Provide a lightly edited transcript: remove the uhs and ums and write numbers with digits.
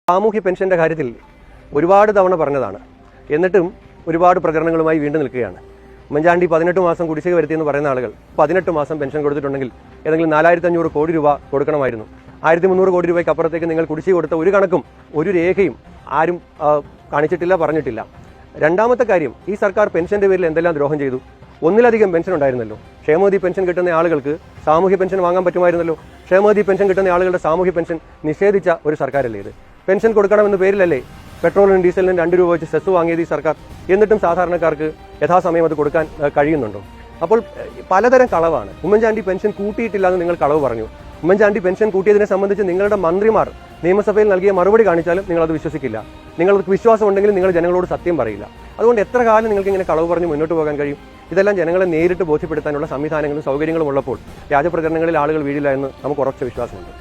സാമൂഹ്യ പെൻഷൻ്റെ കാര്യത്തിൽ ഒരുപാട് തവണ പറഞ്ഞതാണ്. എന്നിട്ടും ഒരുപാട് പ്രചരണങ്ങളുമായി വീണ്ടും നിൽക്കുകയാണ്. ഉമ്മൻചാണ്ടി 18 മാസം കുടിശ്ശിക വരുത്തിയെന്ന് പറയുന്ന ആളുകൾ 18 മാസം പെൻഷൻ കൊടുത്തിട്ടുണ്ടെങ്കിൽ ഏതെങ്കിലും 4500 കോടി രൂപ കൊടുക്കണമായിരുന്നു. 1300 കോടി രൂപയ്ക്ക് അപ്പുറത്തേക്ക് നിങ്ങൾ കുടിശ്ശിക കൊടുത്ത ഒരു കണക്കും ഒരു രേഖയും ആരും കാണിച്ചിട്ടില്ല, പറഞ്ഞിട്ടില്ല. രണ്ടാമത്തെ കാര്യം, ഈ സർക്കാർ പെൻഷന്റെ പേരിൽ എന്തെല്ലാം ദ്രോഹം ചെയ്തു. ഒന്നിലധികം പെൻഷൻ ഉണ്ടായിരുന്നല്ലോ. ക്ഷേമനിധി പെൻഷൻ കിട്ടുന്ന ആളുകൾക്ക് സാമൂഹ്യ പെൻഷൻ വാങ്ങാൻ പറ്റുമായിരുന്നല്ലോ. ക്ഷേമനിധി പെൻഷൻ കിട്ടുന്ന ആളുകളുടെ സാമൂഹ്യ പെൻഷൻ നിഷേധിച്ച ഒരു സർക്കാരല്ലേ ഇത്? പെൻഷൻ കൊടുക്കണമെന്ന പേരിലല്ലേ പെട്രോളിനും ഡീസലിനും 2 രൂപ വെച്ച് സെസ് വാങ്ങിയത് ഈ സർക്കാർ? എന്നിട്ടും സാധാരണക്കാർക്ക് യഥാസമയം അത് കൊടുക്കാൻ കഴിയുന്നുണ്ടോ? അപ്പോൾ പലതരം കളവാണ്. ഉമ്മൻചാണ്ടി പെൻഷൻ കൂട്ടിയിട്ടില്ല എന്ന് നിങ്ങൾ കളവ് പറഞ്ഞു. ഉമ്മൻചാണ്ടി പെൻഷൻ കൂട്ടിയതിനെ സംബന്ധിച്ച് നിങ്ങളുടെ മന്ത്രിമാർ നിയമസഭയിൽ നൽകിയ മറുപടി കാണിച്ചാലും നിങ്ങളത് വിശ്വസിക്കില്ല. നിങ്ങൾക്ക് വിശ്വാസം ഉണ്ടെങ്കിലും നിങ്ങൾ ജനങ്ങളോട് സത്യം പറയില്ല. അതുകൊണ്ട് എത്ര കാലം നിങ്ങൾക്ക് ഇങ്ങനെ കളവ് പറഞ്ഞ് മുന്നോട്ട് പോകാൻ കഴിയും? ഇതെല്ലാം ജനങ്ങളെ നേരിട്ട് ബോധ്യപ്പെടുത്താനുള്ള സംവിധാനങ്ങളും സൗകര്യങ്ങളും ഉള്ളപ്പോൾ വ്യാജപ്രചരണങ്ങളിൽ ആളുകൾ വീഴില്ല എന്ന് നമുക്ക് ഉറച്ച വിശ്വാസമുണ്ട്.